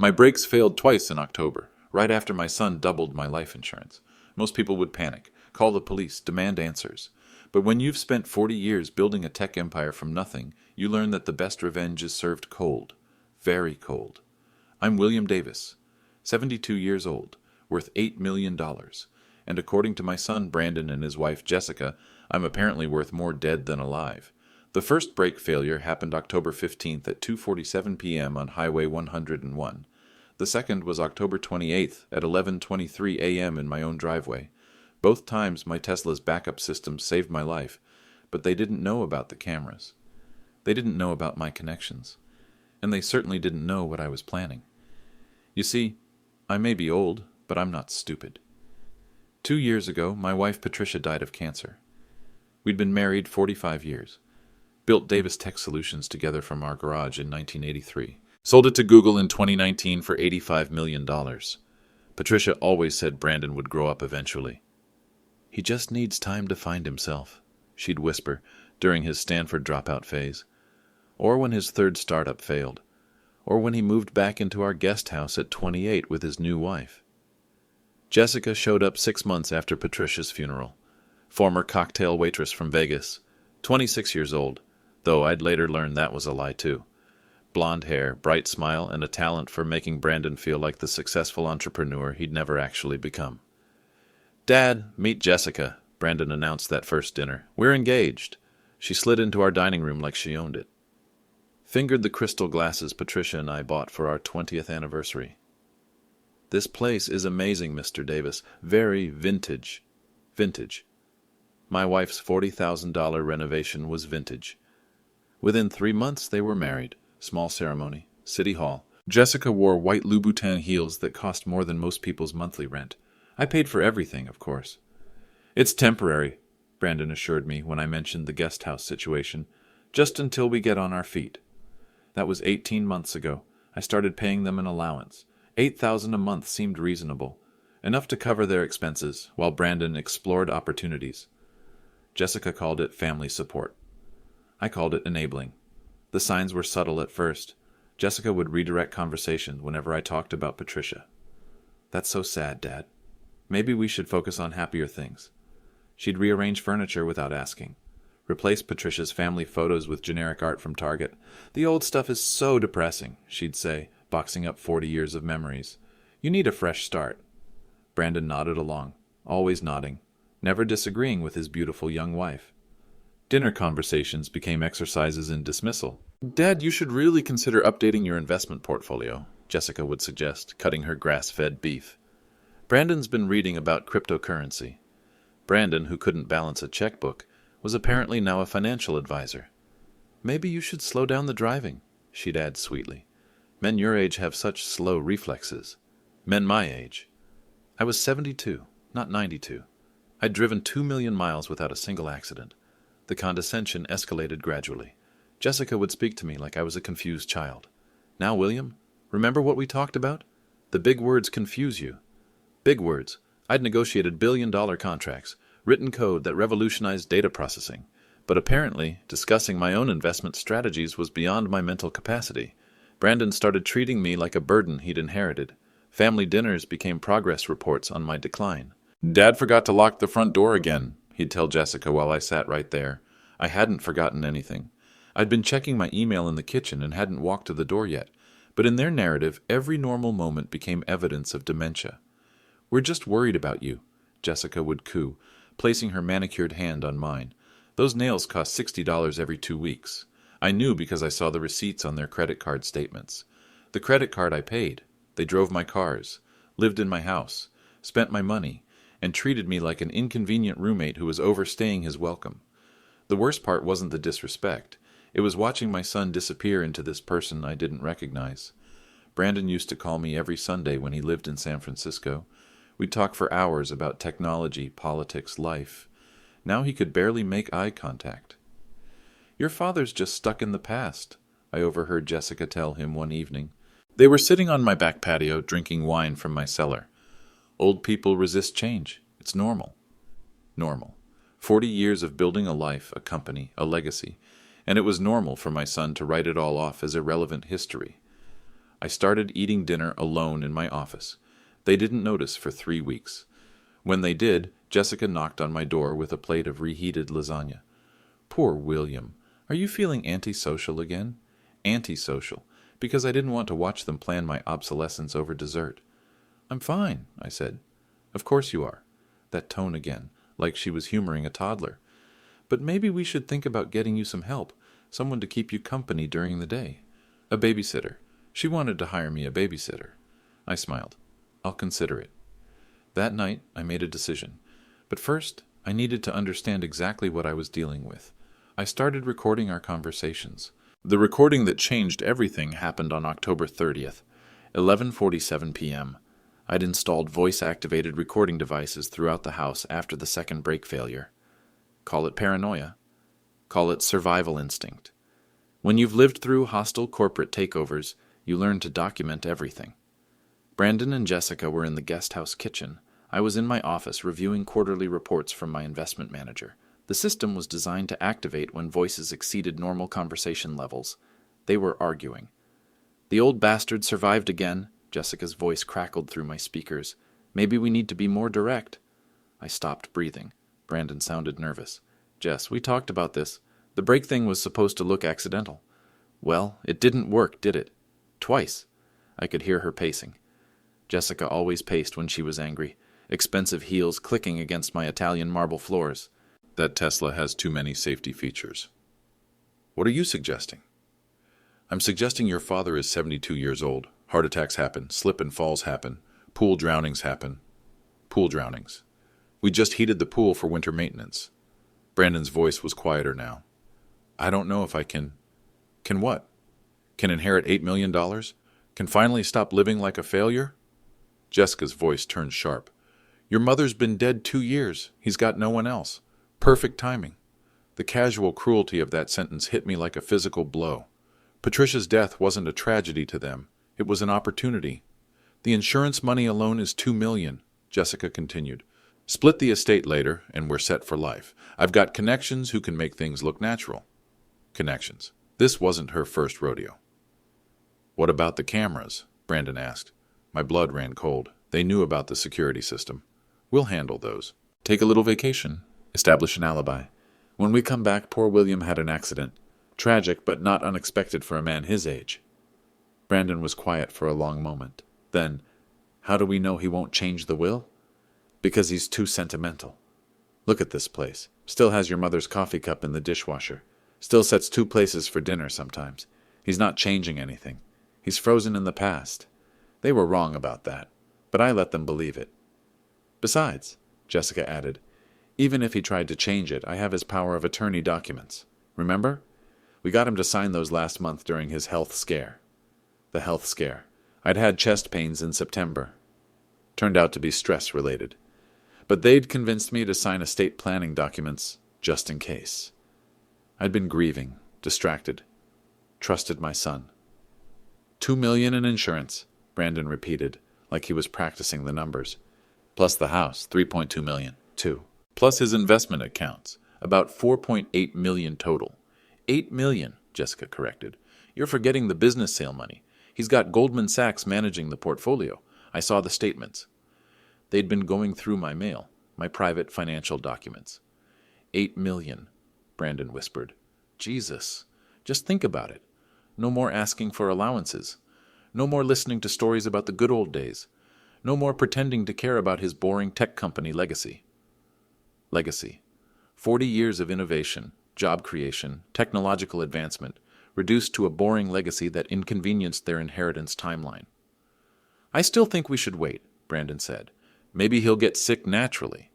My brakes failed twice in October, right after my son doubled my life insurance. Most people would panic, call the police, demand answers. But when you've spent 40 years building a tech empire from nothing, you learn that the best revenge is served cold. Very cold. I'm William Davis, 72 years old, worth $8 million. And according to my son Brandon and his wife Jessica, I'm apparently worth more dead than alive. The first brake failure happened October 15th at 2:47 p.m. on Highway 101. The second was October 28th at 11:23 a.m. in my own driveway. Both times my Tesla's backup system saved my life, but they didn't know about the cameras. They didn't know about my connections. And they certainly didn't know what I was planning. You see, I may be old, but I'm not stupid. 2 years ago, my wife Patricia died of cancer. We'd been married 45 years. Built Davis Tech Solutions together from our garage in 1983. Sold it to Google in 2019 for $85 million. Patricia always said Brandon would grow up eventually. He just needs time to find himself, she'd whisper during his Stanford dropout phase, or when his third startup failed, or when he moved back into our guest house at 28 with his new wife. Jessica showed up 6 months after Patricia's funeral. Former cocktail waitress from Vegas, 26 years old, though I'd later learn that was a lie too. Blonde hair, bright smile, and a talent for making Brandon feel like the successful entrepreneur he'd never actually become. "Dad, meet Jessica," Brandon announced that first dinner. "We're engaged." She slid into our dining room like she owned it. Fingered the crystal glasses Patricia and I bought for our 20th anniversary. "This place is amazing, Mr. Davis. Very vintage." Vintage. My wife's $40,000 renovation was vintage. Within 3 months they were married. Small ceremony. City Hall. Jessica wore white Louboutin heels that cost more than most people's monthly rent. I paid for everything, of course. "It's temporary," Brandon assured me when I mentioned the guest house situation. "Just until we get on our feet." That was 18 months ago. I started paying them an allowance. $8,000 a month seemed reasonable, enough to cover their expenses while Brandon explored opportunities. Jessica called it family support. I called it enabling. The signs were subtle at first. Jessica would redirect conversation whenever I talked about Patricia. "That's so sad, Dad. Maybe we should focus on happier things." She'd rearrange furniture without asking. Replace Patricia's family photos with generic art from Target. "The old stuff is so depressing," she'd say, boxing up 40 years of memories. "You need a fresh start." Brandon nodded along, always nodding, never disagreeing with his beautiful young wife. Dinner conversations became exercises in dismissal. "Dad, you should really consider updating your investment portfolio," Jessica would suggest, cutting her grass-fed beef. Brandon's been reading about cryptocurrency. Brandon, who couldn't balance a checkbook, was apparently now a financial advisor. "Maybe you should slow down the driving," she'd add sweetly. "Men your age have such slow reflexes." Men my age. I was 72, not 92. I'd driven 2 million miles without a single accident. The condescension escalated gradually. Jessica would speak to me like I was a confused child. "Now, William, remember what we talked about? The big words confuse you." Big words. I'd negotiated billion-dollar contracts, written code that revolutionized data processing. But apparently, discussing my own investment strategies was beyond my mental capacity. Brandon started treating me like a burden he'd inherited. Family dinners became progress reports on my decline. "Dad forgot to lock the front door again," he'd tell Jessica while I sat right there. I hadn't forgotten anything. I'd been checking my email in the kitchen and hadn't walked to the door yet. But in their narrative, every normal moment became evidence of dementia. "We're just worried about you," Jessica would coo, placing her manicured hand on mine. "Those nails cost $60 every 2 weeks. I knew because I saw the receipts on their credit card statements. The credit card I paid. They drove my cars, lived in my house, spent my money, and treated me like an inconvenient roommate who was overstaying his welcome. The worst part wasn't the disrespect. It was watching my son disappear into this person I didn't recognize. Brandon used to call me every Sunday when he lived in San Francisco. We'd talk for hours about technology, politics, life. Now he could barely make eye contact. "Your father's just stuck in the past," I overheard Jessica tell him one evening. They were sitting on my back patio drinking wine from my cellar. "Old people resist change. It's normal." Normal. 40 years of building a life, a company, a legacy, and it was normal for my son to write it all off as irrelevant history. I started eating dinner alone in my office. They didn't notice for 3 weeks. When they did, Jessica knocked on my door with a plate of reheated lasagna. Poor William. Are you feeling antisocial again? Antisocial, because I didn't want to watch them plan my obsolescence over dessert. I'm fine, I said. Of course you are. That tone again, like she was humoring a toddler. But maybe we should think about getting you some help, someone to keep you company during the day. A babysitter. She wanted to hire me a babysitter. I smiled. I'll consider it. That night, I made a decision. But first, I needed to understand exactly what I was dealing with. I started recording our conversations. The recording that changed everything happened on October 30th, 11:47 p.m. I'd installed voice-activated recording devices throughout the house after the second brake failure. Call it paranoia. Call it survival instinct. When you've lived through hostile corporate takeovers, you learn to document everything. Brandon and Jessica were in the guest house kitchen. I was in my office reviewing quarterly reports from my investment manager. The system was designed to activate when voices exceeded normal conversation levels. They were arguing. The old bastard survived again. Jessica's voice crackled through my speakers. Maybe we need to be more direct. I stopped breathing. Brandon sounded nervous. Jess, we talked about this. The brake thing was supposed to look accidental. Well, it didn't work, did it? Twice. I could hear her pacing. Jessica always paced when she was angry, expensive heels clicking against my Italian marble floors. That Tesla has too many safety features. What are you suggesting? I'm suggesting your father is 72 years old. Heart attacks happen, slip and falls happen, pool drownings happen. Pool drownings. We just heated the pool for winter maintenance. Brandon's voice was quieter now. I don't know if I can... Can what? Can inherit $8 million? Can finally stop living like a failure? Jessica's voice turned sharp. Your mother's been dead 2 years. He's got no one else. Perfect timing. The casual cruelty of that sentence hit me like a physical blow. Patricia's death wasn't a tragedy to them. It was an opportunity. The insurance money alone is $2 million, Jessica continued. Split the estate later, and we're set for life. I've got connections who can make things look natural. Connections. This wasn't her first rodeo. What about the cameras? Brandon asked. My blood ran cold. They knew about the security system. We'll handle those. Take a little vacation. Establish an alibi. When we come back, poor William had an accident. Tragic, but not unexpected for a man his age. Brandon was quiet for a long moment. Then, how do we know he won't change the will? Because he's too sentimental. Look at this place. Still has your mother's coffee cup in the dishwasher. Still sets 2 places for dinner sometimes. He's not changing anything. He's frozen in the past. They were wrong about that, but I let them believe it. Besides, Jessica added, even if he tried to change it, I have his power of attorney documents. Remember? We got him to sign those last month during his health scare. The health scare. I'd had chest pains in September. Turned out to be stress-related. But they'd convinced me to sign estate planning documents just in case. I'd been grieving, distracted, trusted my son. $2 million in insurance, Brandon repeated, like he was practicing the numbers. Plus the house, $3.2 million, too. Plus his investment accounts, about $4.8 million total. $8 million, Jessica corrected. You're forgetting the business sale money. He's got Goldman Sachs managing the portfolio. I saw the statements. They'd been going through my mail, my private financial documents. $8 million, Brandon whispered. Jesus, just think about it. No more asking for allowances. No more listening to stories about the good old days. No more pretending to care about his boring tech company legacy. Legacy. 40 years of innovation, job creation, technological advancement, reduced to a boring legacy that inconvenienced their inheritance timeline. I still think we should wait, Brandon said. Maybe he'll get sick naturally.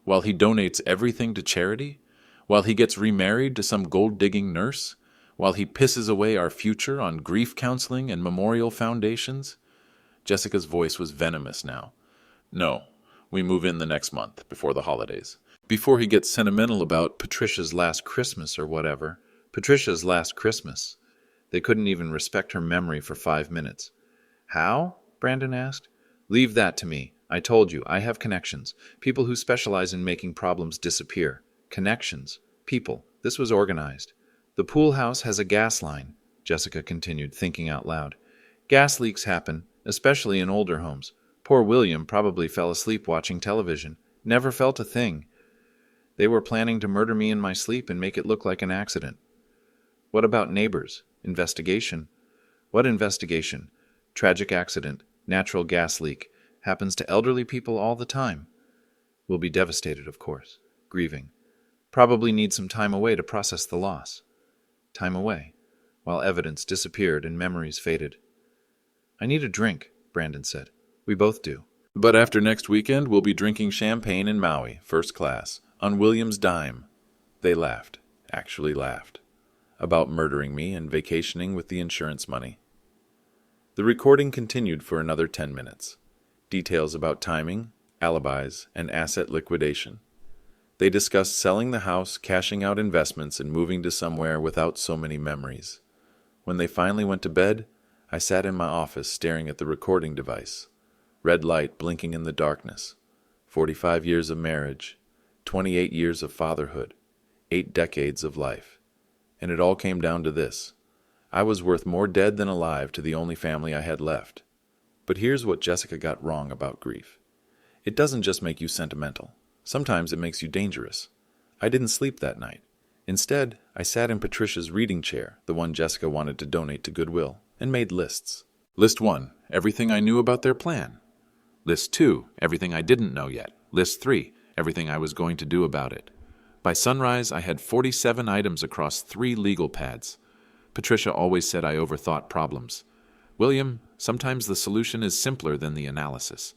While he donates everything to charity? While he gets remarried to some gold-digging nurse? While he pisses away our future on grief counseling and memorial foundations? Jessica's voice was venomous now. No, we move in the next month, before the holidays. Before he gets sentimental about Patricia's last Christmas or whatever. Patricia's last Christmas. They couldn't even respect her memory for 5 minutes. How? Brandon asked. Leave that to me. I told you, I have connections. People who specialize in making problems disappear. Connections. People. This was organized. The pool house has a gas line, Jessica continued, thinking out loud. Gas leaks happen, especially in older homes. Poor William probably fell asleep watching television. Never felt a thing. They were planning to murder me in my sleep and make it look like an accident. What about neighbors? Investigation? What investigation? Tragic accident, natural gas leak. Happens to elderly people all the time. Will be devastated, of course. Grieving. Probably need some time away to process the loss. Time away, while evidence disappeared and memories faded. I need a drink, Brandon said. We both do. But after next weekend, we'll be drinking champagne in Maui, first class, on William's dime. They laughed, actually laughed, about murdering me and vacationing with the insurance money. The recording continued for another 10 minutes. Details about timing, alibis, and asset liquidation. They discussed selling the house, cashing out investments, and moving to somewhere without so many memories. When they finally went to bed, I sat in my office staring at the recording device. Red light blinking in the darkness. 45 years of marriage. 28 years of fatherhood. 8 decades of life. And it all came down to this. I was worth more dead than alive to the only family I had left. But here's what Jessica got wrong about grief. It doesn't just make you sentimental. Sometimes it makes you dangerous. I didn't sleep that night. Instead, I sat in Patricia's reading chair, the one Jessica wanted to donate to Goodwill, and made lists. List 1, everything I knew about their plan. List 2, everything I didn't know yet. List 3, everything I was going to do about it. By sunrise, I had 47 items across 3 legal pads. Patricia always said I overthought problems. William, sometimes the solution is simpler than the analysis.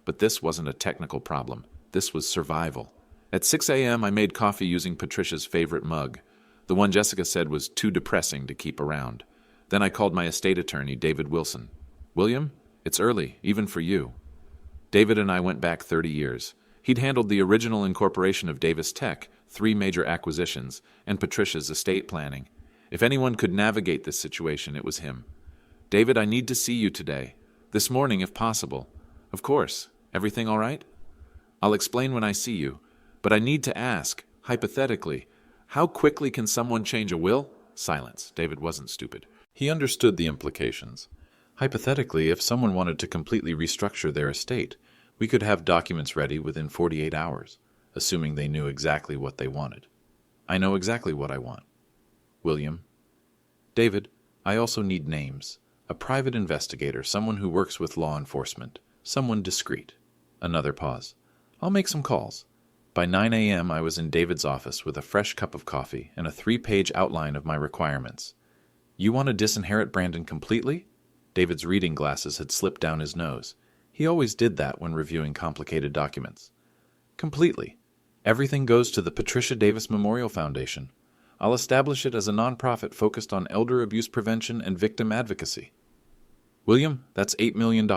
But this wasn't a technical problem. This was survival. At 6 a.m., I made coffee using Patricia's favorite mug, the one Jessica said was too depressing to keep around. Then I called my estate attorney, David Wilson. William, it's early, even for you. David and I went back 30 years. He'd handled the original incorporation of Davis Tech, 3 major acquisitions, and Patricia's estate planning. If anyone could navigate this situation, it was him. David, I need to see you today. This morning, if possible. Of course. Everything all right? I'll explain when I see you. But I need to ask, hypothetically, how quickly can someone change a will? Silence. David wasn't stupid. He understood the implications. Hypothetically, if someone wanted to completely restructure their estate, we could have documents ready within 48 hours, assuming they knew exactly what they wanted. I know exactly what I want. William. David, I also need names. A private investigator, someone who works with law enforcement, someone discreet. Another pause. I'll make some calls. By 9 a.m., I was in David's office with a fresh cup of coffee and a 3-page outline of my requirements. You want to disinherit Brandon completely? David's reading glasses had slipped down his nose. He always did that when reviewing complicated documents. Completely. Everything goes to the Patricia Davis Memorial Foundation. I'll establish it as a nonprofit focused on elder abuse prevention and victim advocacy. William, that's $8 million.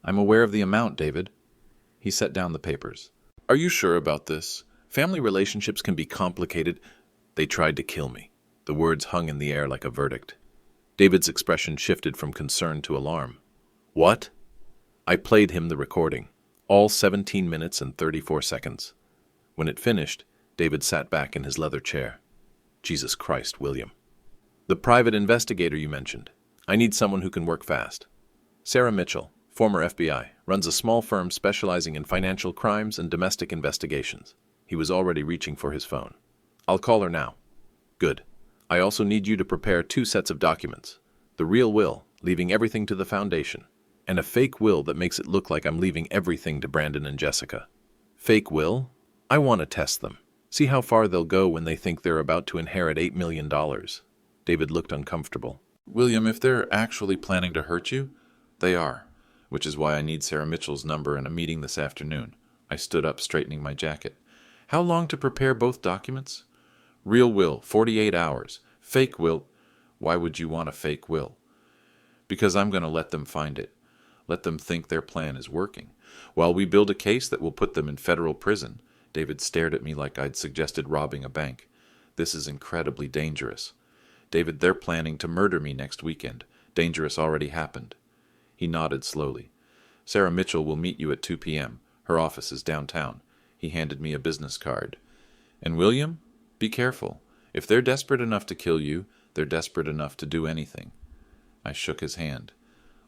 I'm aware of the amount, David. He set down the papers. Are you sure about this? Family relationships can be complicated. They tried to kill me. The words hung in the air like a verdict. David's expression shifted from concern to alarm. What? I played him the recording, all 17 minutes and 34 seconds. When it finished, David sat back in his leather chair. Jesus Christ, William. The private investigator you mentioned. I need someone who can work fast. Sarah Mitchell, former FBI, runs a small firm specializing in financial crimes and domestic investigations. He was already reaching for his phone. I'll call her now. Good. I also need you to prepare 2 sets of documents. The real will, leaving everything to the foundation, and a fake will that makes it look like I'm leaving everything to Brandon and Jessica. Fake will? I want to test them. See how far they'll go when they think they're about to inherit $8 million. David looked uncomfortable. William, if they're actually planning to hurt you, they are, which is why I need Sarah Mitchell's number and a meeting this afternoon. I stood up, straightening my jacket. How long to prepare both documents? Real will, 48 hours. Fake will. Why would you want a fake will? Because I'm going to let them find it. Let them think their plan is working. While we build a case that will put them in federal prison. David stared at me like I'd suggested robbing a bank. This is incredibly dangerous. David, they're planning to murder me next weekend. Dangerous already happened. He nodded slowly. Sarah Mitchell will meet you at 2 p.m. Her office is downtown. He handed me a business card. And William? Be careful. If they're desperate enough to kill you, they're desperate enough to do anything. I shook his hand.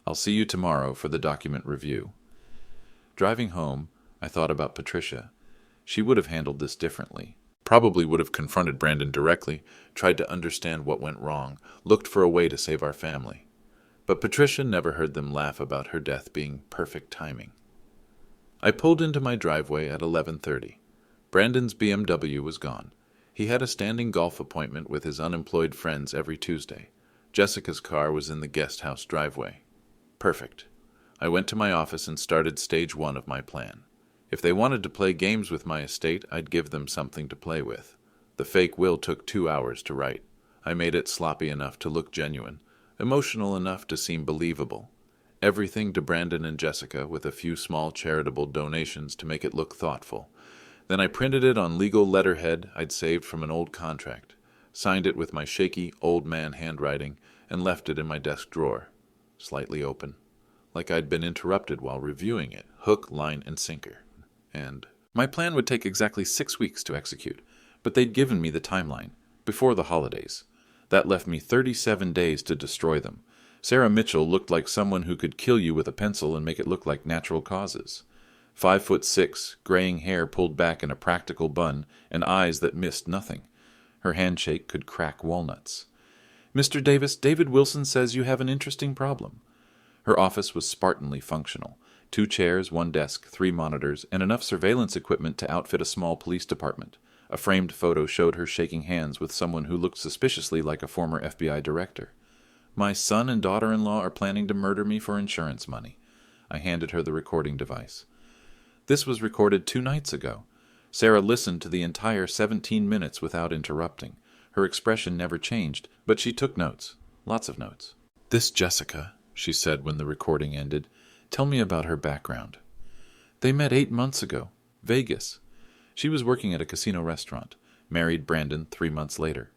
I'll see you tomorrow for the document review. Driving home, I thought about Patricia. She would have handled this differently. Probably would have confronted Brandon directly, tried to understand what went wrong, looked for a way to save our family. But Patricia never heard them laugh about her death being perfect timing. I pulled into my driveway at 11:30. Brandon's BMW was gone. He had a standing golf appointment with his unemployed friends every Tuesday. Jessica's car was in the guest house driveway. Perfect. I went to my office and started stage 1 of my plan. If they wanted to play games with my estate, I'd give them something to play with. The fake will took 2 hours to write. I made it sloppy enough to look genuine, emotional enough to seem believable. Everything to Brandon and Jessica, with a few small charitable donations to make it look thoughtful. Then I printed it on legal letterhead I'd saved from an old contract, signed it with my shaky, old man handwriting, and left it in my desk drawer, slightly open, like I'd been interrupted while reviewing it, hook, line, and sinker. And my plan would take exactly 6 weeks to execute, but they'd given me the timeline, before the holidays. That left me 37 days to destroy them. Sarah Mitchell looked like someone who could kill you with a pencil and make it look like natural causes. 5'6", graying hair pulled back in a practical bun, and eyes that missed nothing. Her handshake could crack walnuts. "Mr. Davis, David Wilson says you have an interesting problem." Her office was Spartanly functional. 2 chairs, 1 desk, 3 monitors, and enough surveillance equipment to outfit a small police department. A framed photo showed her shaking hands with someone who looked suspiciously like a former FBI director. "My son and daughter-in-law are planning to murder me for insurance money." I handed her the recording device. This was recorded 2 nights ago. Sarah listened to the entire 17 minutes without interrupting. Her expression never changed, but she took notes. Lots of notes. "This Jessica," she said when the recording ended. "Tell me about her background." "They met 8 months ago. Vegas. She was working at a casino restaurant. Married Brandon 3 months later."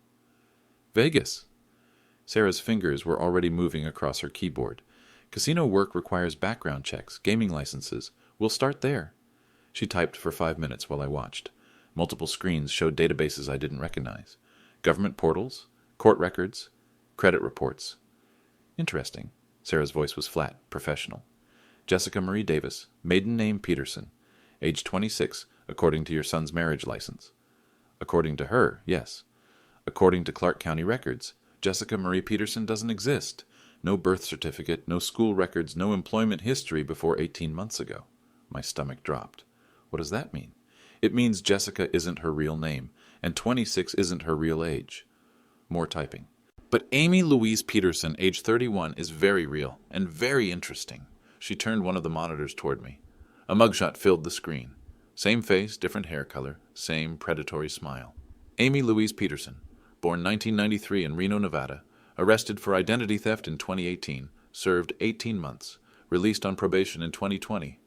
"Vegas." Sarah's fingers were already moving across her keyboard. "Casino work requires background checks, gaming licenses. We'll start there." She typed for 5 minutes while I watched. Multiple screens showed databases I didn't recognize. Government portals, court records, credit reports. "Interesting." Sarah's voice was flat, professional. "Jessica Marie Davis, maiden name Peterson. Age 26, according to your son's marriage license." According to her, yes. According to Clark County records, Jessica Marie Peterson doesn't exist. No birth certificate, no school records, no employment history before 18 months ago. My stomach dropped. What does that mean? It means Jessica isn't her real name, and 26 isn't her real age. More typing. "But Amy Louise Peterson, age 31, is very real and very interesting." She turned one of the monitors toward me. A mugshot filled the screen. Same face, different hair color, same predatory smile. "Amy Louise Peterson, born 1993 in Reno, Nevada, arrested for identity theft in 2018, served 18 months, released on probation in 2020.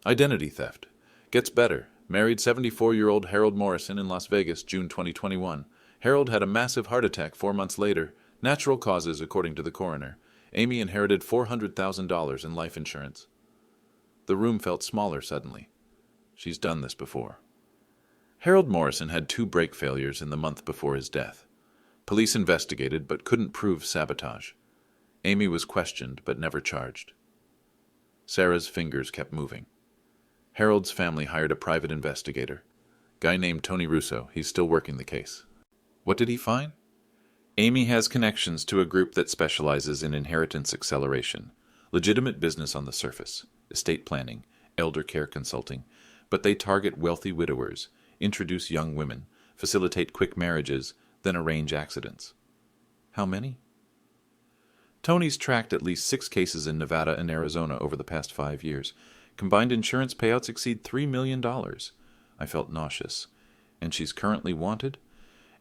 Identity theft. Gets better. Married 74-year-old Harold Morrison in Las Vegas, June 2021. Harold had a massive heart attack 4 months later. Natural causes, according to the coroner. Amy inherited $400,000 in life insurance." The room felt smaller suddenly. She's done this before. Harold Morrison had 2 brake failures in the month before his death. Police investigated but couldn't prove sabotage. Amy was questioned but never charged. Sarah's fingers kept moving. Harold's family hired a private investigator. Guy named Tony Russo. He's still working the case. What did he find? Amy has connections to a group that specializes in inheritance acceleration. Legitimate business on the surface. Estate planning, elder care consulting. But they target wealthy widowers, introduce young women, facilitate quick marriages, then arrange accidents. How many? Tony's tracked at least 6 cases in Nevada and Arizona over the past 5 years. Combined insurance payouts exceed $3 million. I felt nauseous. And she's currently wanted?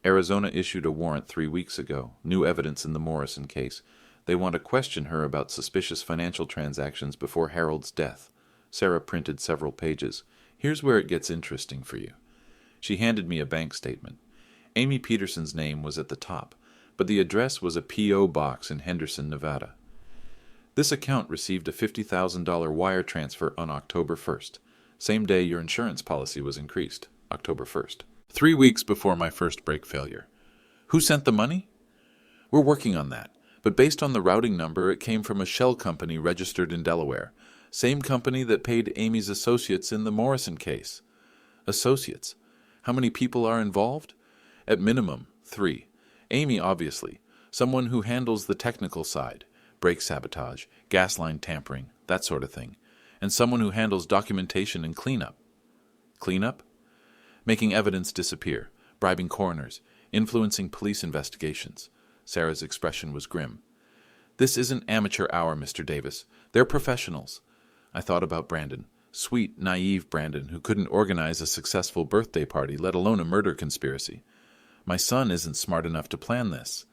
Arizona issued a warrant 3 weeks ago. New evidence in the Morrison case. They want to question her about suspicious financial transactions before Harold's death. Sarah printed several pages. Here's where it gets interesting for you. She handed me a bank statement. Amy Peterson's name was at the top, but the address was a P.O. box in Henderson, Nevada. This account received a $50,000 wire transfer on October 1st, same day your insurance policy was increased, October 1st. 3 weeks before my first brake failure. Who sent the money? We're working on that. but based on the routing number, it came from a shell company registered in Delaware. Same company that paid Amy's associates in the Morrison case. Associates. How many people are involved? At minimum, 3. Amy, obviously. Someone who handles the technical side. Brake sabotage, gas line tampering, that sort of thing. And someone who handles documentation and cleanup. Cleanup? Making evidence disappear, bribing coroners, influencing police investigations. Sarah's expression was grim. This isn't amateur hour, Mr. Davis. They're professionals. I thought about Brandon. Sweet, naive Brandon, who couldn't organize a successful birthday party, let alone a murder conspiracy. My son isn't smart enough to plan this.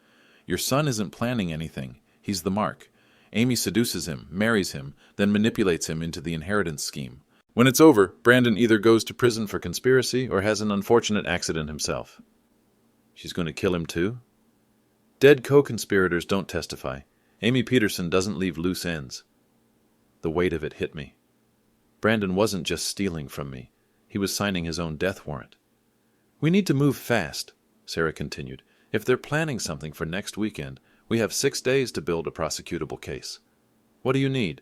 Your son isn't planning anything. He's the mark. Amy seduces him, marries him, then manipulates him into the inheritance scheme. When it's over, Brandon either goes to prison for conspiracy or has an unfortunate accident himself. She's going to kill him too? Dead co-conspirators don't testify. Amy Peterson doesn't leave loose ends. The weight of it hit me. Brandon wasn't just stealing from me. He was signing his own death warrant. We need to move fast, Sarah continued. If they're planning something for next weekend, we have 6 days to build a prosecutable case. What do you need?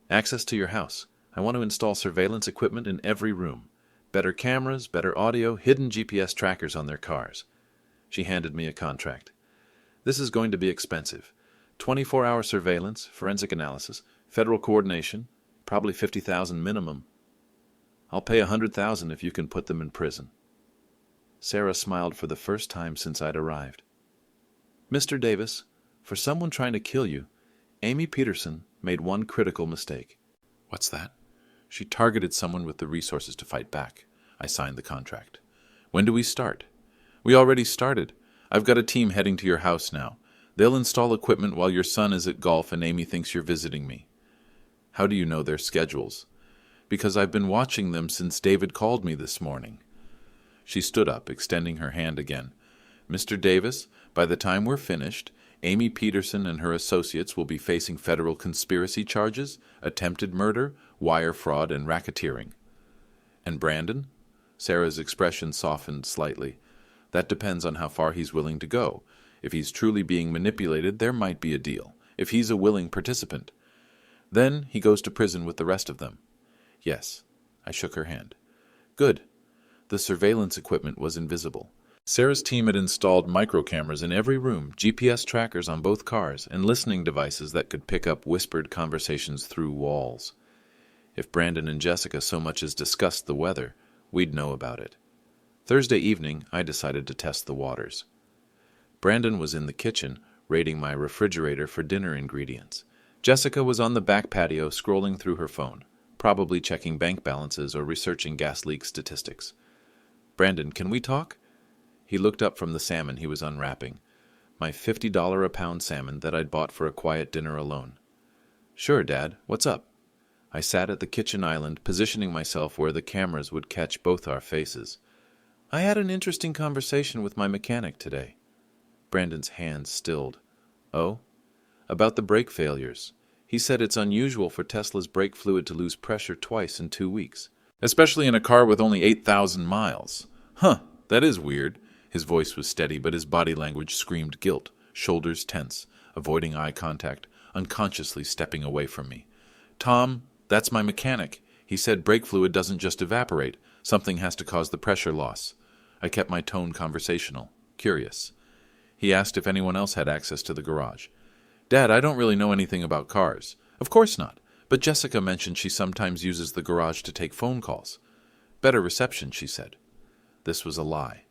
Access to your house. I want to install surveillance equipment in every room. Better cameras, better audio, hidden GPS trackers on their cars. She handed me a contract. This is going to be expensive. 24-hour surveillance, forensic analysis, federal coordination, probably $50,000 minimum. I'll pay $100,000 if you can put them in prison. Sarah smiled for the first time since I'd arrived. Mr. Davis, for someone trying to kill you, Amy Peterson made one critical mistake. What's that? She targeted someone with the resources to fight back. I signed the contract. When do we start? We already started. I've got a team heading to your house now. They'll install equipment while your son is at golf and Amy thinks you're visiting me. How do you know their schedules? Because I've been watching them since David called me this morning. She stood up, extending her hand again. Mr. Davis, by the time we're finished, Amy Peterson and her associates will be facing federal conspiracy charges, attempted murder, wire fraud, and racketeering. And Brandon? Sarah's expression softened slightly. That depends on how far he's willing to go. If he's truly being manipulated, there might be a deal. If he's a willing participant. Then he goes to prison with the rest of them. Yes. I shook her hand. Good. The surveillance equipment was invisible. Sarah's team had installed microcameras in every room, GPS trackers on both cars, and listening devices that could pick up whispered conversations through walls. If Brandon and Jessica so much as discussed the weather, we'd know about it. Thursday evening, I decided to test the waters. Brandon was in the kitchen, raiding my refrigerator for dinner ingredients. Jessica was on the back patio scrolling through her phone, probably checking bank balances or researching gas leak statistics. Brandon, can we talk? He looked up from the salmon he was unwrapping, my $50 a pound salmon that I'd bought for a quiet dinner alone. Sure, Dad. What's up? I sat at the kitchen island, positioning myself where the cameras would catch both our faces. I had an interesting conversation with my mechanic today. Brandon's hands stilled. Oh? About the brake failures. He said it's unusual for Tesla's brake fluid to lose pressure twice in 2 weeks. Especially in a car with only 8,000 miles. Huh, that is weird. His voice was steady, but his body language screamed guilt, shoulders tense, avoiding eye contact, unconsciously stepping away from me. Tom, that's my mechanic. He said brake fluid doesn't just evaporate. Something has to cause the pressure loss. I kept my tone conversational, curious. He asked if anyone else had access to the garage. Dad, I don't really know anything about cars. Of course not, but Jessica mentioned she sometimes uses the garage to take phone calls. Better reception, she said. This was a lie.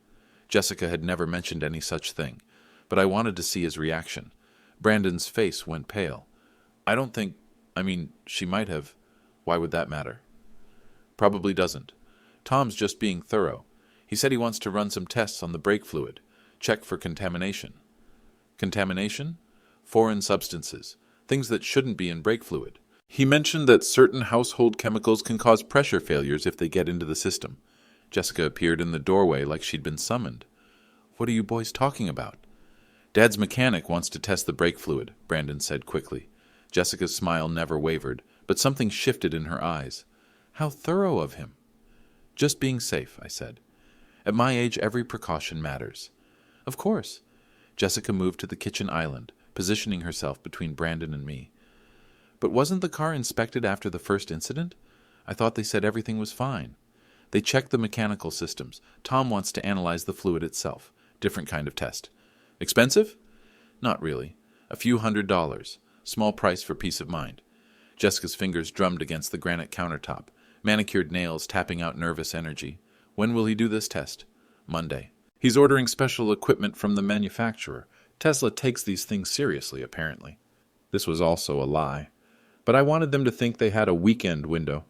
Jessica had never mentioned any such thing, but I wanted to see his reaction. Brandon's face went pale. She might have. Why would that matter? Probably doesn't. Tom's just being thorough. He said he wants to run some tests on the brake fluid, check for contamination. Contamination? Foreign substances, things that shouldn't be in brake fluid. He mentioned that certain household chemicals can cause pressure failures if they get into the system. Jessica appeared in the doorway like she'd been summoned. What are you boys talking about? Dad's mechanic wants to test the brake fluid, Brandon said quickly. Jessica's smile never wavered, but something shifted in her eyes. How thorough of him. Just being safe, I said. At my age, every precaution matters. Of course. Jessica moved to the kitchen island, positioning herself between Brandon and me. But wasn't the car inspected after the first incident? I thought they said everything was fine. They checked the mechanical systems. Tom wants to analyze the fluid itself. Different kind of test. Expensive? Not really. A few $100s. Small price for peace of mind. Jessica's fingers drummed against the granite countertop. Manicured nails tapping out nervous energy. When will he do this test? Monday. He's ordering special equipment from the manufacturer. Tesla takes these things seriously, apparently. This was also a lie. But I wanted them to think they had a weekend window.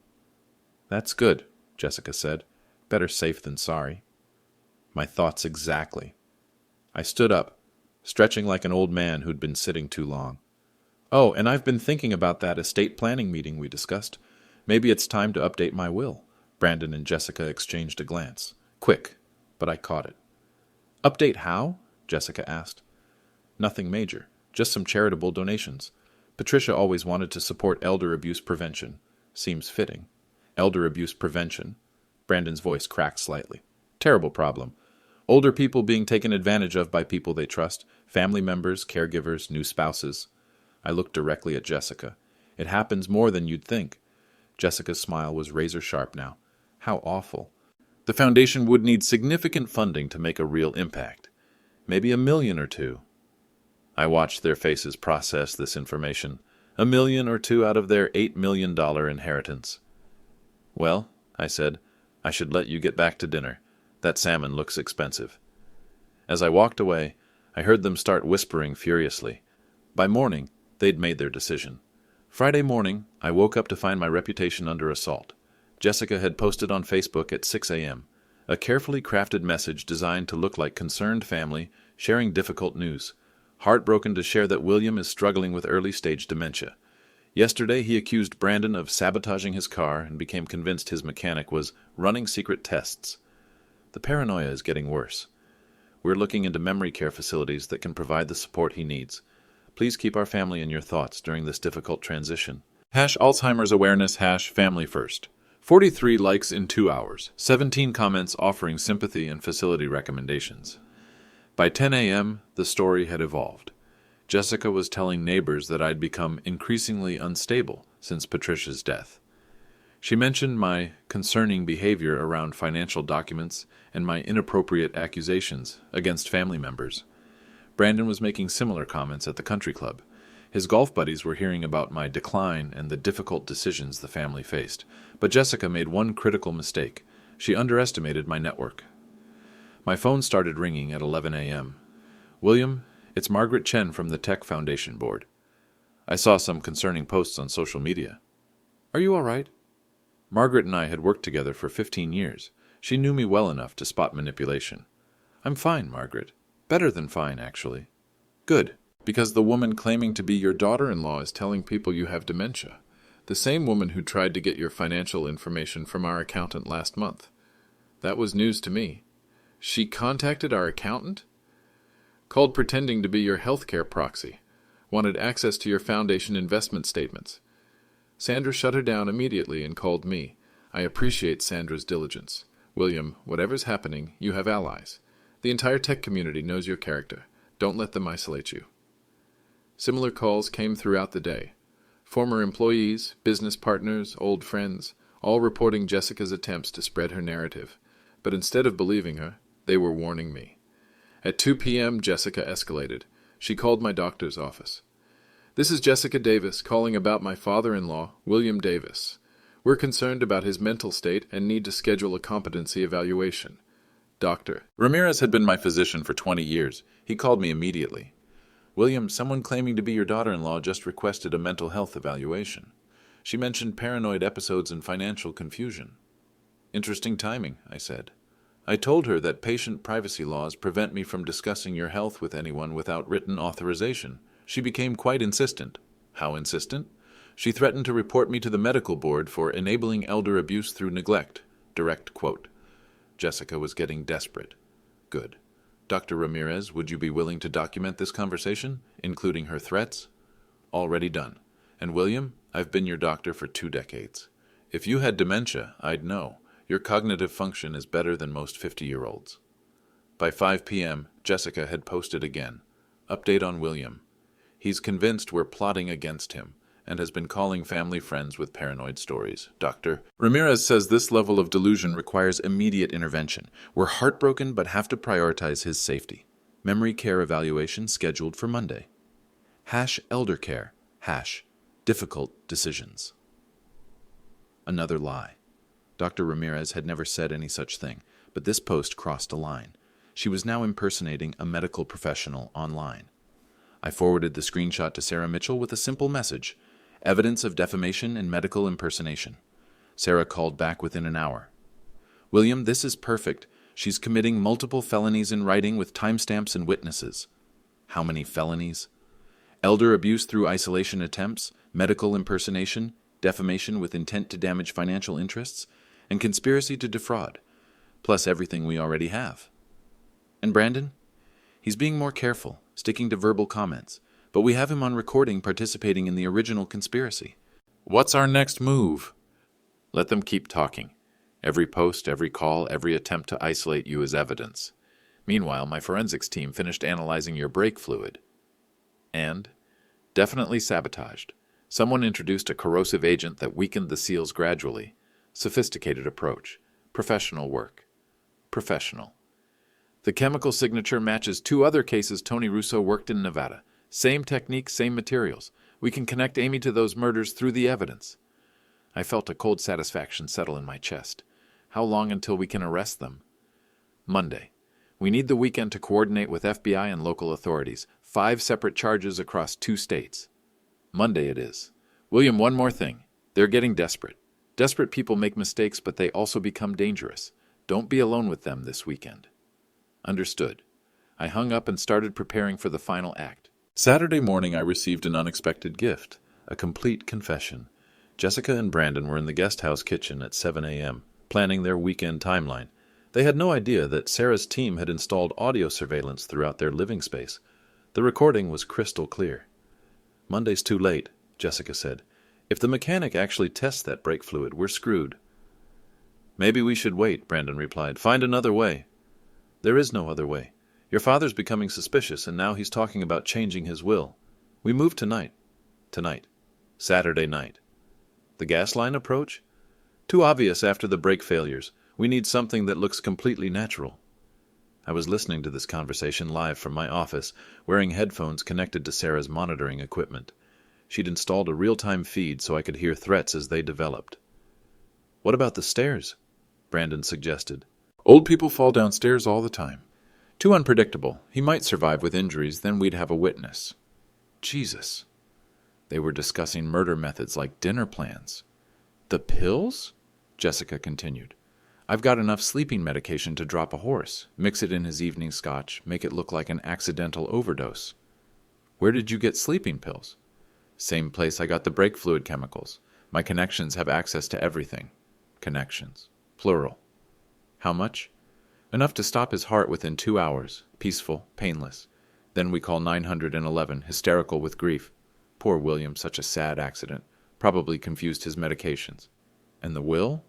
That's good, Jessica said. Better safe than sorry. My thoughts exactly. I stood up, stretching like an old man who'd been sitting too long. Oh, and I've been thinking about that estate planning meeting we discussed. Maybe it's time to update my will. Brandon and Jessica exchanged a glance. Quick, but I caught it. Update how? Jessica asked. Nothing major, just some charitable donations. Patricia always wanted to support elder abuse prevention. Seems fitting. Elder abuse prevention. Brandon's voice cracked slightly. Terrible problem. Older people being taken advantage of by people they trust, family members, caregivers, new spouses. I looked directly at Jessica. It happens more than you'd think. Jessica's smile was razor sharp now. How awful. The foundation would need significant funding to make a real impact. Maybe $1 million or $2 million. I watched their faces process this information. $1 million or $2 million out of their $8 million inheritance. Well, I said, I should let you get back to dinner. That salmon looks expensive. As I walked away, I heard them start whispering furiously. By morning, they'd made their decision. Friday morning, I woke up to find my reputation under assault. Jessica had posted on Facebook at 6 a.m. a carefully crafted message designed to look like concerned family sharing difficult news. Heartbroken to share that William is struggling with early-stage dementia. Yesterday, he accused Brandon of sabotaging his car and became convinced his mechanic was running secret tests. The paranoia is getting worse. We're looking into memory care facilities that can provide the support he needs. Please keep our family in your thoughts during this difficult transition. #Alzheimer's awareness #family first. 43 likes in 2 hours. 17 comments offering sympathy and facility recommendations. By 10 a.m., the story had evolved. Jessica was telling neighbors that I'd become increasingly unstable since Patricia's death. She mentioned my concerning behavior around financial documents and my inappropriate accusations against family members. Brandon was making similar comments at the country club. His golf buddies were hearing about my decline and the difficult decisions the family faced. But Jessica made one critical mistake. She underestimated my network. My phone started ringing at 11 a.m. William, it's Margaret Chen from the Tech Foundation Board. I saw some concerning posts on social media. Are you all right? Margaret and I had worked together for 15 years. She knew me well enough to spot manipulation. I'm fine, Margaret. Better than fine, actually. Good, because the woman claiming to be your daughter-in-law is telling people you have dementia. The same woman who tried to get your financial information from our accountant last month. That was news to me. She contacted our accountant? Called pretending to be your healthcare proxy. Wanted access to your foundation investment statements. Sandra shut her down immediately and called me. I appreciate Sandra's diligence. William, whatever's happening, you have allies. The entire tech community knows your character. Don't let them isolate you. Similar calls came throughout the day. Former employees, business partners, old friends, all reporting Jessica's attempts to spread her narrative. But instead of believing her, they were warning me. At 2 p.m., Jessica escalated. She called my doctor's office. This is Jessica Davis calling about my father-in-law, William Davis. We're concerned about his mental state and need to schedule a competency evaluation. Doctor. Ramirez had been my physician for 20 years. He called me immediately. William, someone claiming to be your daughter-in-law just requested a mental health evaluation. She mentioned paranoid episodes and financial confusion. Interesting timing, I said. I told her that patient privacy laws prevent me from discussing your health with anyone without written authorization. She became quite insistent. How insistent? She threatened to report me to the medical board for enabling elder abuse through neglect. Direct quote. Jessica was getting desperate. Good. Dr. Ramirez, would you be willing to document this conversation, including her threats? Already done. And William, I've been your doctor for 2 decades. If you had dementia, I'd know. Your cognitive function is better than most 50-year-olds. By 5 p.m., Jessica had posted again. Update on William. He's convinced we're plotting against him and has been calling family friends with paranoid stories. Dr. Ramirez says this level of delusion requires immediate intervention. We're heartbroken but have to prioritize his safety. Memory care evaluation scheduled for Monday. Elder care. Difficult decisions. Another lie. Dr. Ramirez had never said any such thing, but this post crossed a line. She was now impersonating a medical professional online. I forwarded the screenshot to Sarah Mitchell with a simple message: evidence of defamation and medical impersonation. Sarah called back within an hour. William, this is perfect. She's committing multiple felonies in writing with timestamps and witnesses. How many felonies? Elder abuse through isolation attempts, medical impersonation, defamation with intent to damage financial interests, and conspiracy to defraud, plus everything we already have. And Brandon? He's being more careful, sticking to verbal comments, but we have him on recording participating in the original conspiracy. What's our next move? Let them keep talking. Every post, every call, every attempt to isolate you is evidence. Meanwhile, my forensics team finished analyzing your brake fluid. And? Definitely sabotaged. Someone introduced a corrosive agent that weakened the seals gradually. Sophisticated approach. Professional work. Professional. The chemical signature matches 2 other cases Tony Russo worked in Nevada. Same technique, same materials. We can connect Amy to those murders through the evidence. I felt a cold satisfaction settle in my chest. How long until we can arrest them? Monday. We need the weekend to coordinate with FBI and local authorities. 5 separate charges across 2 states. Monday it is. William, one more thing. They're getting desperate. Desperate people make mistakes, but they also become dangerous. Don't be alone with them this weekend. Understood. I hung up and started preparing for the final act. Saturday morning I received an unexpected gift, a complete confession. Jessica and Brandon were in the guest house kitchen at 7 a.m., planning their weekend timeline. They had no idea that Sarah's team had installed audio surveillance throughout their living space. The recording was crystal clear. Monday's too late, Jessica said. If the mechanic actually tests that brake fluid, we're screwed. Maybe we should wait, Brandon replied. Find another way. There is no other way. Your father's becoming suspicious, and now he's talking about changing his will. We move tonight. Tonight. Saturday night. The gas line approach? Too obvious after the brake failures. We need something that looks completely natural. I was listening to this conversation live from my office, wearing headphones connected to Sarah's monitoring equipment. She'd installed a real-time feed so I could hear threats as they developed. What about the stairs? Brandon suggested. Old people fall downstairs all the time. Too unpredictable. He might survive with injuries, then we'd have a witness. Jesus. They were discussing murder methods like dinner plans. The pills? Jessica continued. I've got enough sleeping medication to drop a horse, mix it in his evening scotch, make it look like an accidental overdose. Where did you get sleeping pills? Same place I got the brake fluid chemicals. My connections have access to everything. Connections. Plural. How much? Enough to stop his heart within 2 hours. Peaceful, painless. Then we call 911, hysterical with grief. Poor William, such a sad accident. Probably confused his medications. And the will?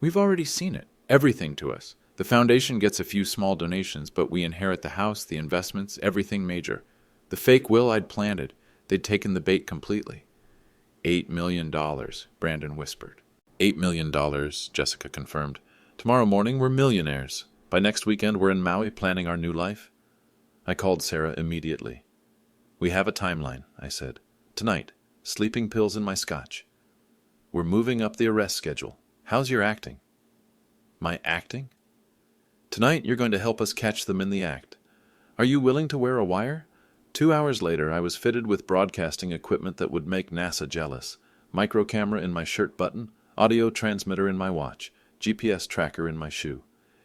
We've already seen it. Everything to us. The foundation gets a few small donations, but we inherit the house, the investments, everything major. The fake will I'd planted. They'd taken the bait completely. $8 million, Brandon whispered. $8 million, Jessica confirmed. Tomorrow morning we're millionaires. By next weekend we're in Maui planning our new life. I called Sarah immediately. We have a timeline, I said. Tonight, sleeping pills in my scotch. We're moving up the arrest schedule. How's your acting? My acting? Tonight you're going to help us catch them in the act. Are you willing to wear a wire? 2 hours later I was fitted with broadcasting equipment that would make NASA jealous. Micro camera in my shirt button, audio transmitter in my watch, GPS tracker in my shoe.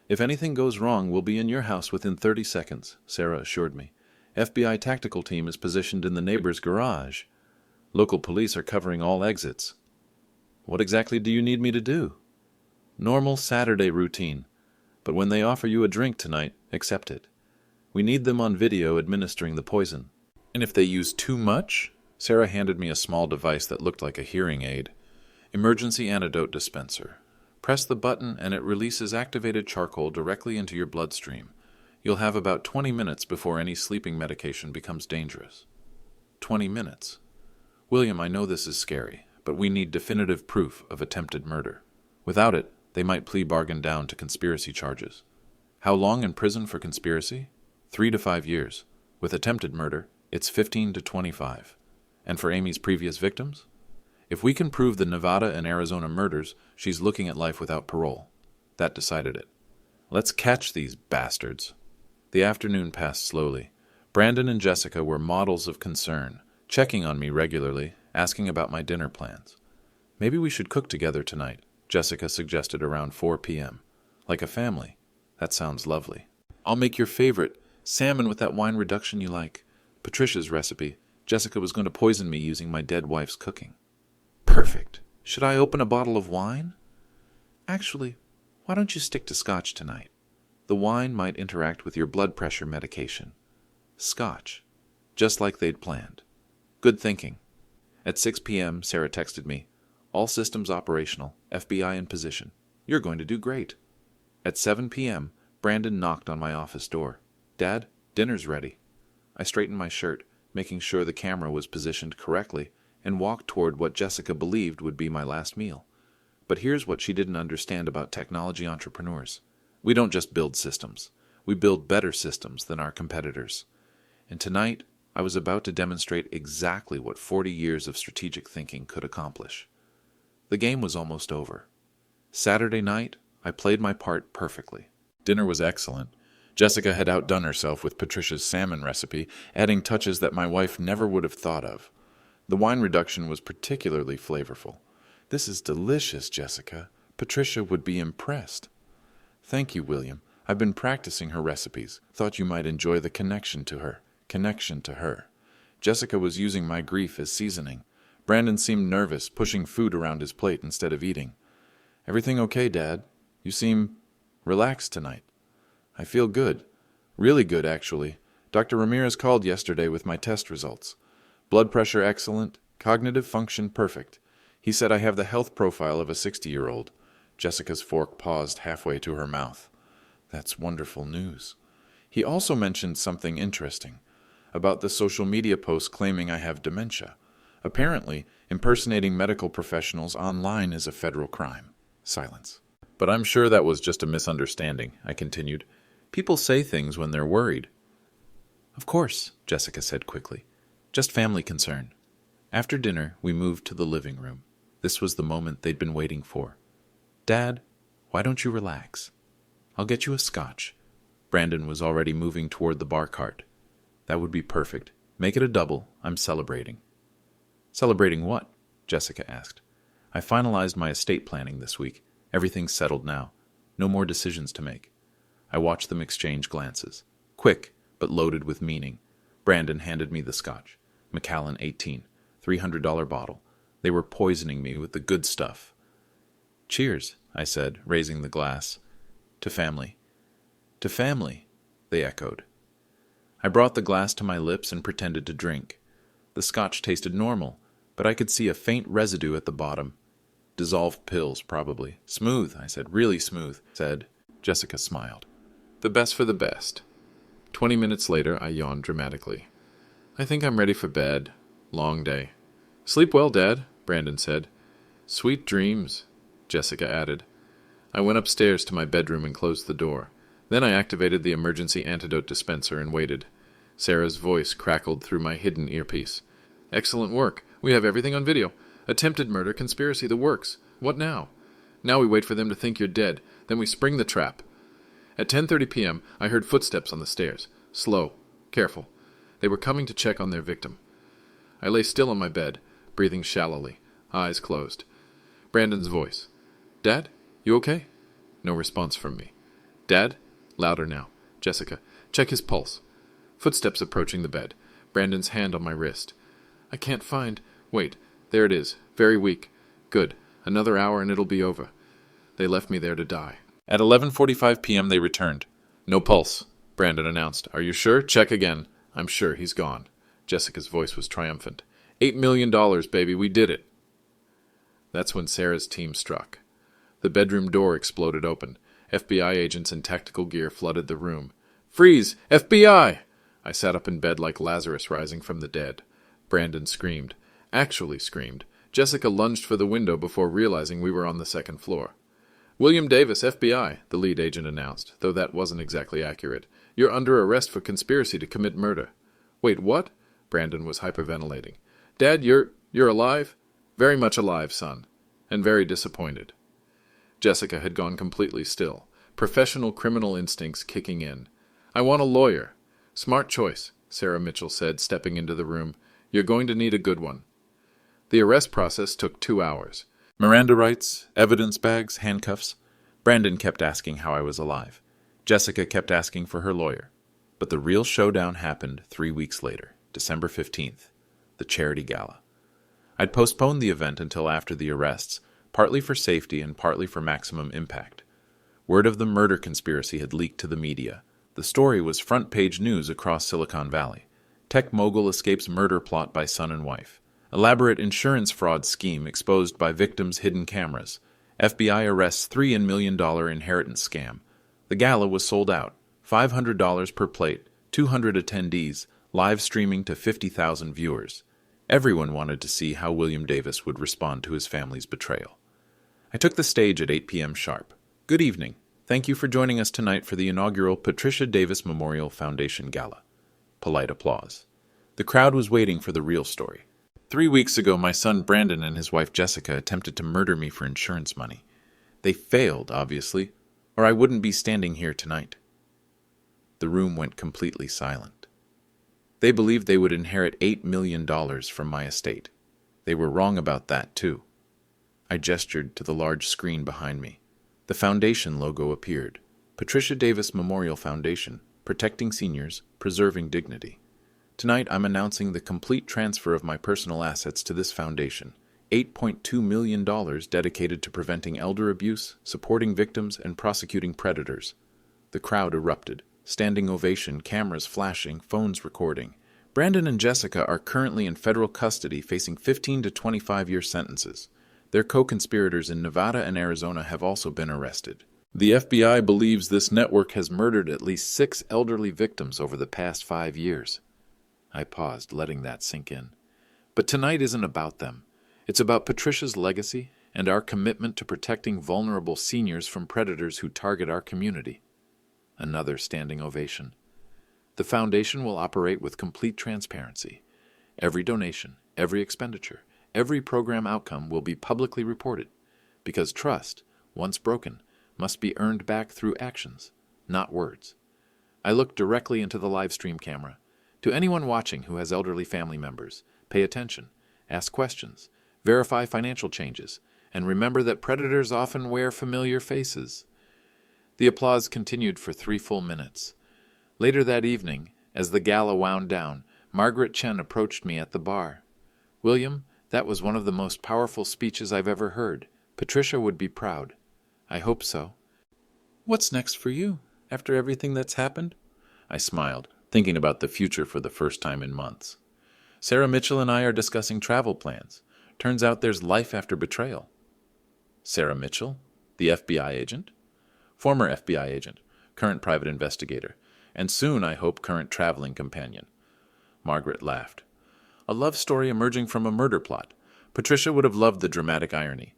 If anything goes wrong, we'll be in your house within 30 seconds, Sarah assured me. FBI tactical team is positioned in the neighbor's garage. Local police are covering all exits. What exactly do you need me to do? Normal Saturday routine. But when they offer you a drink tonight, accept it. We need them on video administering the poison. And if they use too much? Sarah handed me a small device that looked like a hearing aid. Emergency antidote dispenser. Press the button and it releases activated charcoal directly into your bloodstream. You'll have about 20 minutes before any sleeping medication becomes dangerous. 20 minutes. William, I know this is scary, but we need definitive proof of attempted murder. Without it, they might plea bargain down to conspiracy charges. How long in prison for conspiracy? 3 to 5 years. With attempted murder, it's 15 to 25. And for Amy's previous victims? If we can prove the Nevada and Arizona murders, she's looking at life without parole. That decided it. Let's catch these bastards. The afternoon passed slowly. Brandon and Jessica were models of concern, checking on me regularly, asking about my dinner plans. Maybe we should cook together tonight, Jessica suggested around 4 p.m. Like a family. That sounds lovely. I'll make your favorite, salmon with that wine reduction you like. Patricia's recipe. Jessica was going to poison me using my dead wife's cooking. Perfect. Should I open a bottle of wine? Actually, why don't you stick to scotch tonight? The wine might interact with your blood pressure medication. Scotch. Just like they'd planned. Good thinking. At 6 p.m., Sarah texted me. All systems operational. FBI in position. You're going to do great. At 7 p.m., Brandon knocked on my office door. Dad, dinner's ready. I straightened my shirt, making sure the camera was positioned correctly, and walked toward what Jessica believed would be my last meal. But here's what she didn't understand about technology entrepreneurs. We don't just build systems. We build better systems than our competitors. And tonight, I was about to demonstrate exactly what 40 years of strategic thinking could accomplish. The game was almost over. Saturday night, I played my part perfectly. Dinner was excellent. Jessica had outdone herself with Patricia's salmon recipe, adding touches that my wife never would have thought of. The wine reduction was particularly flavorful. This is delicious, Jessica. Patricia would be impressed. Thank you, William. I've been practicing her recipes. Thought you might enjoy the connection to her. Jessica was using my grief as seasoning. Brandon seemed nervous, pushing food around his plate instead of eating. Everything okay, Dad? You seem relaxed tonight. I feel good. Really good, actually. Dr. Ramirez called yesterday with my test results. Blood pressure excellent, cognitive function perfect. He said I have the health profile of a 60-year-old. Jessica's fork paused halfway to her mouth. That's wonderful news. He also mentioned something interesting about the social media posts claiming I have dementia. Apparently, impersonating medical professionals online is a federal crime. Silence. But I'm sure that was just a misunderstanding, I continued. People say things when they're worried. Of course, Jessica said quickly. Just family concern. After dinner, we moved to the living room. This was the moment they'd been waiting for. Dad, why don't you relax? I'll get you a scotch. Brandon was already moving toward the bar cart. That would be perfect. Make it a double. I'm celebrating. Celebrating what? Jessica asked. I finalized my estate planning this week. Everything's settled now. No more decisions to make. I watched them exchange glances. Quick, but loaded with meaning. Brandon handed me the scotch. Macallan 18. $300 bottle. They were poisoning me with the good stuff. Cheers, I said, raising the glass. To family. To family, they echoed. I brought the glass to my lips and pretended to drink. The scotch tasted normal, but I could see a faint residue at the bottom. Dissolved pills, probably. Smooth, I said. Really smooth, said. Jessica smiled. The best for the best. 20 minutes later, I yawned dramatically. I think I'm ready for bed. Long day. Sleep well, Dad, Brandon said. Sweet dreams, Jessica added. I went upstairs to my bedroom and closed the door. Then I activated the emergency antidote dispenser and waited. Sarah's voice crackled through my hidden earpiece. Excellent work. We have everything on video. Attempted murder, conspiracy, the works. What now? Now we wait for them to think you're dead. Then we spring the trap. At 10:30 p.m., I heard footsteps on the stairs. Slow. Careful. They were coming to check on their victim. I lay still on my bed, breathing shallowly, eyes closed. Brandon's voice. Dad, you okay? No response from me. Dad? Louder now. Jessica, check his pulse. Footsteps approaching the bed. Brandon's hand on my wrist. I can't find... Wait, there it is. Very weak. Good. Another hour and it'll be over. They left me there to die. At 11:45 p.m. they returned. No pulse, Brandon announced. Are you sure? Check again. I'm sure he's gone. Jessica's voice was triumphant. $8 million, baby. We did it. That's when Sarah's team struck. The bedroom door exploded open. FBI agents in tactical gear flooded the room. Freeze! FBI! I sat up in bed like Lazarus rising from the dead. Brandon screamed. Actually screamed. Jessica lunged for the window before realizing we were on the second floor. "William Davis, FBI," the lead agent announced, though that wasn't exactly accurate. "You're under arrest for conspiracy to commit murder." "Wait, what?" Brandon was hyperventilating. "Dad, you're alive?" "Very much alive, son. And very disappointed." Jessica had gone completely still, professional criminal instincts kicking in. "I want a lawyer." "Smart choice," Sarah Mitchell said, stepping into the room. "You're going to need a good one." The arrest process took 2 hours. Miranda rights, evidence bags, handcuffs. Brandon kept asking how I was alive. Jessica kept asking for her lawyer. But the real showdown happened 3 weeks later, December 15th, the charity gala. I'd postponed the event until after the arrests, partly for safety and partly for maximum impact. Word of the murder conspiracy had leaked to the media. The story was front-page news across Silicon Valley. Tech mogul escapes murder plot by son and wife. Elaborate insurance fraud scheme exposed by victims' hidden cameras. FBI arrests $3 million inheritance scam. The gala was sold out. $500 per plate, 200 attendees, live streaming to 50,000 viewers. Everyone wanted to see how William Davis would respond to his family's betrayal. I took the stage at 8 p.m. sharp. "Good evening. Thank you for joining us tonight for the inaugural Patricia Davis Memorial Foundation Gala." Polite applause. The crowd was waiting for the real story. 3 weeks ago, my son Brandon and his wife Jessica attempted to murder me for insurance money. They failed, obviously, or I wouldn't be standing here tonight. The room went completely silent. They believed they would inherit $8 million from my estate. They were wrong about that, too. I gestured to the large screen behind me. The foundation logo appeared. Patricia Davis Memorial Foundation, protecting seniors, preserving dignity. Tonight, I'm announcing the complete transfer of my personal assets to this foundation, $8.2 million dedicated to preventing elder abuse, supporting victims, and prosecuting predators. The crowd erupted. Standing ovation, cameras flashing, phones recording. Brandon and Jessica are currently in federal custody facing 15 to 25-year sentences. Their co-conspirators in Nevada and Arizona have also been arrested. The FBI believes this network has murdered at least 6 elderly victims over the past 5 years. I paused, letting that sink in. But tonight isn't about them. It's about Patricia's legacy and our commitment to protecting vulnerable seniors from predators who target our community. Another standing ovation. The foundation will operate with complete transparency. Every donation, every expenditure, every program outcome will be publicly reported, because trust, once broken, must be earned back through actions, not words. I looked directly into the live stream camera. To anyone watching who has elderly family members, pay attention, ask questions, verify financial changes, and remember that predators often wear familiar faces. The applause continued for 3 full minutes. Later that evening, as the gala wound down, Margaret Chen approached me at the bar. "William, that was one of the most powerful speeches I've ever heard. Patricia would be proud." "I hope so." "What's next for you, after everything that's happened?" I smiled, thinking about the future for the first time in months. "Sarah Mitchell and I are discussing travel plans. Turns out there's life after betrayal." "Sarah Mitchell? The FBI agent?" "Former FBI agent, current private investigator, and soon, I hope, current traveling companion." Margaret laughed. "A love story emerging from a murder plot. Patricia would have loved the dramatic irony."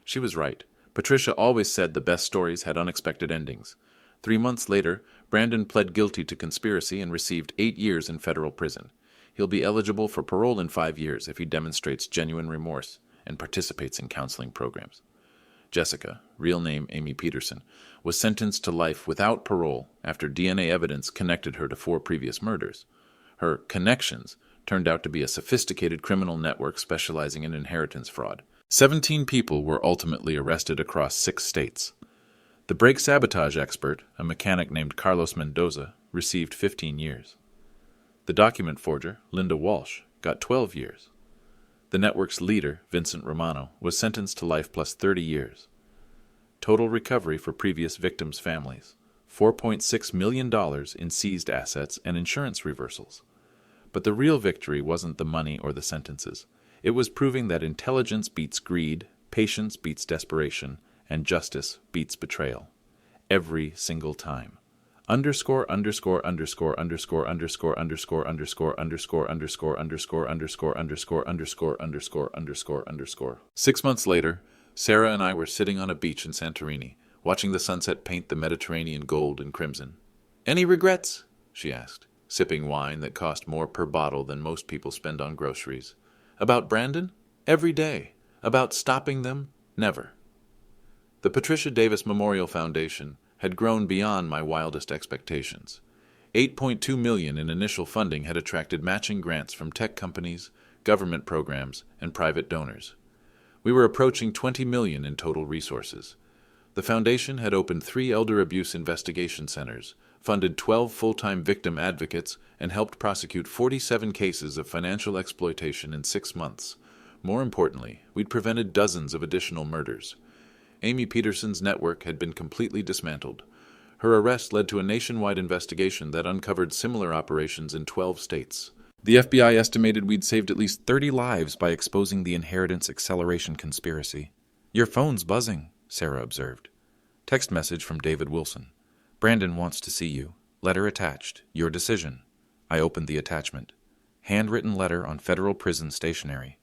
She was right. Patricia always said the best stories had unexpected endings. 3 months later, Brandon pled guilty to conspiracy and received 8 years in federal prison. He'll be eligible for parole in 5 years if he demonstrates genuine remorse and participates in counseling programs. Jessica, real name Amy Peterson, was sentenced to life without parole after DNA evidence connected her to 4 previous murders. Her connections turned out to be a sophisticated criminal network specializing in inheritance fraud. 17 people were ultimately arrested across 6 states. The brake sabotage expert, a mechanic named Carlos Mendoza, received 15 years. The document forger, Linda Walsh, got 12 years. The network's leader, Vincent Romano, was sentenced to life plus 30 years. Total recovery for previous victims' families, $4.6 million in seized assets and insurance reversals. But the real victory wasn't the money or the sentences. It was proving that intelligence beats greed, patience beats desperation, and justice beats betrayal. Every single time. underscore underscore underscore underscore underscore underscore underscore underscore underscore underscore underscore underscore underscore underscore underscore underscore. 6 months later, Sarah and I were sitting on a beach in Santorini, watching the sunset paint the Mediterranean gold and crimson. "Any regrets?" she asked, sipping wine that cost more per bottle than most people spend on groceries. "About Brandon? Every day. About stopping them? Never." The Patricia Davis Memorial Foundation had grown beyond my wildest expectations. $8.2 million in initial funding had attracted matching grants from tech companies, government programs, and private donors. We were approaching $20 million in total resources. The foundation had opened 3 elder abuse investigation centers, funded 12 full-time victim advocates, and helped prosecute 47 cases of financial exploitation in 6 months. More importantly, we'd prevented dozens of additional murders. Amy Peterson's network had been completely dismantled. Her arrest led to a nationwide investigation that uncovered similar operations in 12 states. The FBI estimated we'd saved at least 30 lives by exposing the inheritance acceleration conspiracy. "Your phone's buzzing," Sarah observed. Text message from David Wilson. "Brandon wants to see you. Letter attached. Your decision." I opened the attachment. Handwritten letter on federal prison stationery.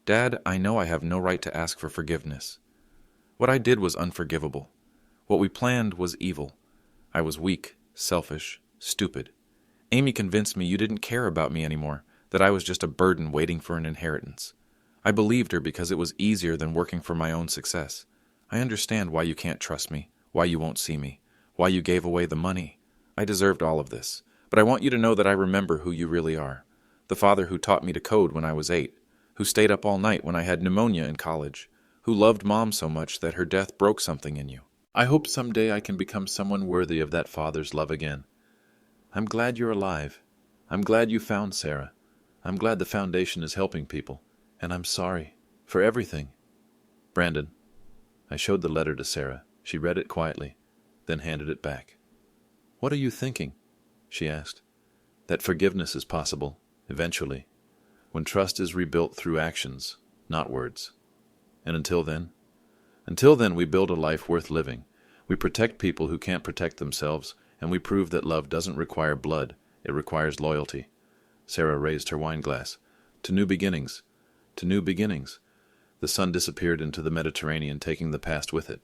"Dad, I know I have no right to ask for forgiveness. What I did was unforgivable. What we planned was evil. I was weak, selfish, stupid. Amy convinced me you didn't care about me anymore, that I was just a burden waiting for an inheritance. I believed her because it was easier than working for my own success. I understand why you can't trust me, why you won't see me, why you gave away the money. I deserved all of this, but I want you to know that I remember who you really are. The father who taught me to code when I was 8, who stayed up all night when I had pneumonia in college, who loved Mom so much that her death broke something in you. I hope someday I can become someone worthy of that father's love again. I'm glad you're alive. I'm glad you found Sarah. I'm glad the foundation is helping people. And I'm sorry for everything. Brandon." I showed the letter to Sarah. She read it quietly, then handed it back. "What are you thinking?" she asked. "That forgiveness is possible, eventually, when trust is rebuilt through actions, not words. And until then we build a life worth living. We protect people who can't protect themselves, and we prove that love doesn't require blood, it requires loyalty." Sarah raised her wine glass. "To new beginnings. To new beginnings." The sun disappeared into the Mediterranean, taking the past with it.